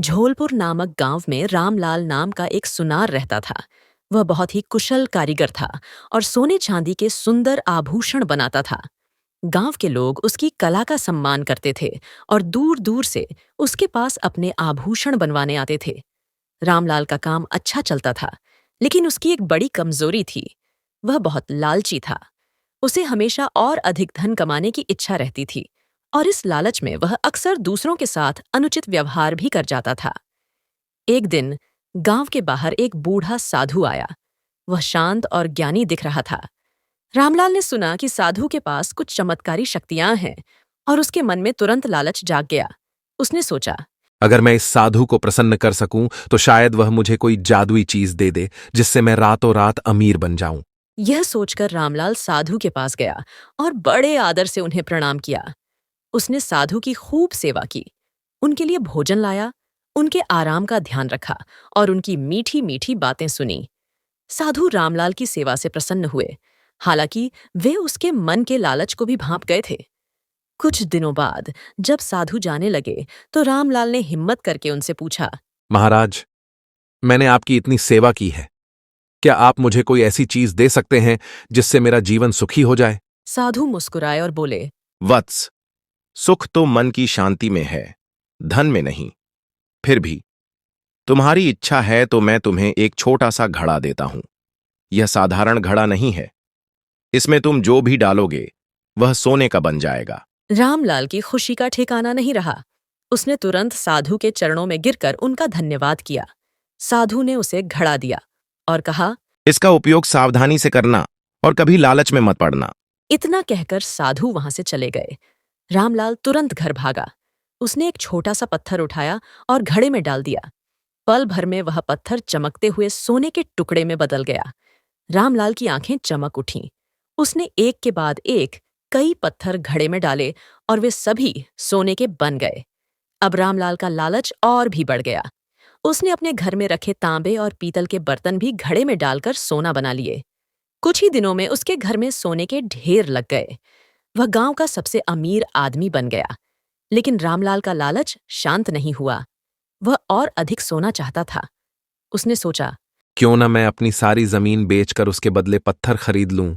झोलपुर नामक गांव में रामलाल नाम का एक सुनार रहता था। वह बहुत ही कुशल कारीगर था और सोने चांदी के सुंदर आभूषण बनाता था। गांव के लोग उसकी कला का सम्मान करते थे और दूर दूर से उसके पास अपने आभूषण बनवाने आते थे। रामलाल का काम अच्छा चलता था, लेकिन उसकी एक बड़ी कमजोरी थी। वह बहुत लालची था। उसे हमेशा और अधिक धन कमाने की इच्छा रहती थी, और इस लालच में वह अक्सर दूसरों के साथ अनुचित व्यवहार भी कर जाता था। एक दिन गांव के बाहर एक बूढ़ा साधु आया। वह शांत और ज्ञानी दिख रहा था। रामलाल ने सुना कि साधु के पास कुछ चमत्कारी शक्तियां हैं, और उसके मन में तुरंत लालच जाग गया। उसने सोचा, अगर मैं इस साधु को प्रसन्न कर सकूं तो शायद वह मुझे कोई जादुई चीज दे दे जिससे मैं रातों रात अमीर बन जाऊं। यह सोचकर रामलाल साधु के पास गया और बड़े आदर से उन्हें प्रणाम किया। उसने साधु की खूब सेवा की, उनके लिए भोजन लाया, उनके आराम का ध्यान रखा और उनकी मीठी मीठी बातें सुनी। साधु रामलाल की सेवा से प्रसन्न हुए, हालांकि वे उसके मन के लालच को भी भांप गए थे। कुछ दिनों बाद जब साधु जाने लगे तो रामलाल ने हिम्मत करके उनसे पूछा। महाराज, मैंने आपकी इतनी सेवा की है, क्या आप मुझे कोई ऐसी चीज दे सकते हैं जिससे मेरा जीवन सुखी हो जाए? साधु मुस्कुराए और बोले, वत्स, सुख तो मन की शांति में है, धन में नहीं। फिर भी तुम्हारी इच्छा है तो मैं तुम्हें एक छोटा सा घड़ा देता हूं। यह साधारण घड़ा नहीं है। इसमें तुम जो भी डालोगे वह सोने का बन जाएगा। रामलाल की खुशी का ठिकाना नहीं रहा। उसने तुरंत साधु के चरणों में गिरकर उनका धन्यवाद किया। साधु ने उसे घड़ा दिया और कहा, इसका उपयोग सावधानी से करना और कभी लालच में मत पड़ना। इतना कहकर साधु वहां से चले गए। रामलाल तुरंत घर भागा। उसने एक छोटा सा पत्थर उठाया और घड़े में डाल दिया। पल भर में वह पत्थर चमकते हुए सोने के टुकड़े में बदल गया। रामलाल की आंखें चमक उठीं। उसने एक के बाद एक कई पत्थर घड़े में डाले और वे सभी सोने के बन गए। अब रामलाल का लालच और भी बढ़ गया। उसने अपने घर में रखे तांबे और पीतल के बर्तन भी घड़े में डालकर सोना बना लिए। कुछ ही दिनों में उसके घर में सोने के ढेर लग गए। वह गांव का सबसे अमीर आदमी बन गया। लेकिन रामलाल का लालच शांत नहीं हुआ। वह और अधिक सोना चाहता था। उसने सोचा, क्यों ना मैं अपनी सारी जमीन बेचकर उसके बदले पत्थर खरीद लूं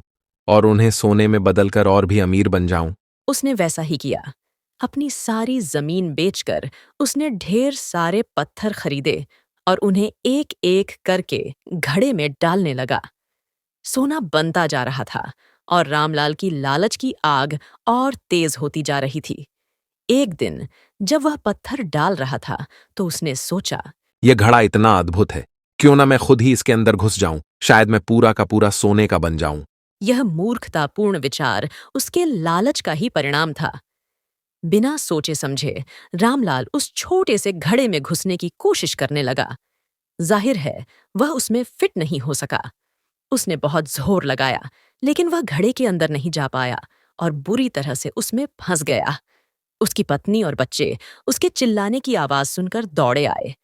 और उन्हें सोने में बदलकर और भी अमीर बन जाऊं। उसने वैसा ही किया। अपनी सारी जमीन बेचकर उसने ढेर सारे पत्थर खरीदे और उन्हें एक एक करके घड़े में डालने लगा। सोना बनता जा रहा था और रामलाल की लालच की आग और तेज होती जा रही थी। एक दिन जब वह पत्थर डाल रहा था तो उसने सोचा, यह घड़ा इतना अद्भुत है, क्यों ना मैं खुद ही इसके अंदर घुस जाऊं, शायद मैं पूरा का पूरा सोने का बन जाऊं। यह मूर्खतापूर्ण विचार उसके लालच का ही परिणाम था। बिना सोचे समझे रामलाल उस छोटे से घड़े में घुसने की कोशिश करने लगा। जाहिर है वह उसमें फिट नहीं हो सका। उसने बहुत जोर लगाया, लेकिन वह घड़े के अंदर नहीं जा पाया और बुरी तरह से उसमें फंस गया। उसकी पत्नी और बच्चे उसके चिल्लाने की आवाज सुनकर दौड़े आए।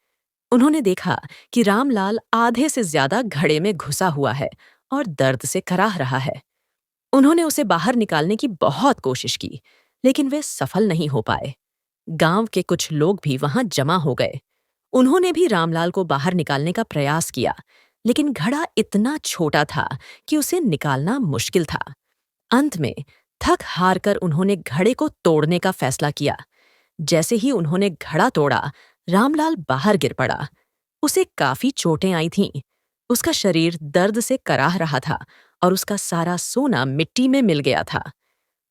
उन्होंने देखा कि रामलाल आधे से ज्यादा घड़े में घुसा हुआ है और दर्द से कराह रहा है। उन्होंने उसे बाहर निकालने की बहुत कोशिश की, लेकिन वे सफल नहीं हो पाए। गांव के कुछ लोग भी वहां जमा हो गए। उन्होंने भी रामलाल को बाहर निकालने का प्रयास किया, लेकिन घड़ा इतना छोटा था कि उसे निकालना मुश्किल था। अंत में थक हार कर उन्होंने घड़े को तोड़ने का फैसला किया। जैसे ही उन्होंने घड़ा तोड़ा, रामलाल बाहर गिर पड़ा। उसे काफी चोटें आई थीं। उसका शरीर दर्द से कराह रहा था और उसका सारा सोना मिट्टी में मिल गया था।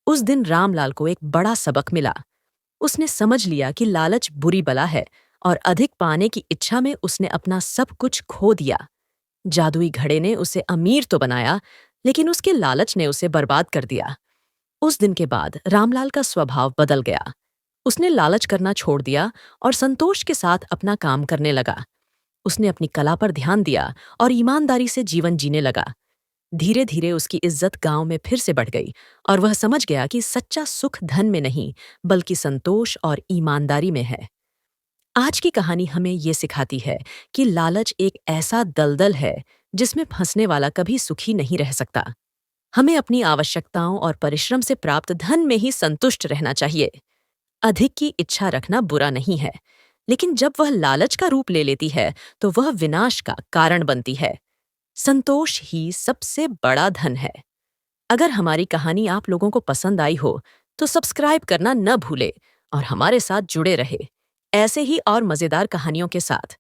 उस दिन रामलाल को एक बड़ा सबक मिला। उसने समझ लिया कि लालच बुरी बला है और अधिक पाने की इच्छा में उसने अपना सब कुछ खो दिया। जादुई घड़े ने उसे अमीर तो बनाया, लेकिन उसके लालच ने उसे बर्बाद कर दिया। उस दिन के बाद रामलाल का स्वभाव बदल गया। उसने लालच करना छोड़ दिया और संतोष के साथ अपना काम करने लगा। उसने अपनी कला पर ध्यान दिया और ईमानदारी से जीवन जीने लगा। धीरे धीरे उसकी इज्जत गांव में फिर से बढ़ गई और वह समझ गया कि सच्चा सुख धन में नहीं, बल्कि संतोष और ईमानदारी में है। आज की कहानी हमें ये सिखाती है कि लालच एक ऐसा दलदल है जिसमें फंसने वाला कभी सुखी नहीं रह सकता। हमें अपनी आवश्यकताओं और परिश्रम से प्राप्त धन में ही संतुष्ट रहना चाहिए। अधिक की इच्छा रखना बुरा नहीं है, लेकिन जब वह लालच का रूप ले लेती है तो वह विनाश का कारण बनती है। संतोष ही सबसे बड़ा धन है। अगर हमारी कहानी आप लोगों को पसंद आई हो तो सब्सक्राइब करना न भूले और हमारे साथ जुड़े रहे ऐसे ही और मजेदार कहानियों के साथ।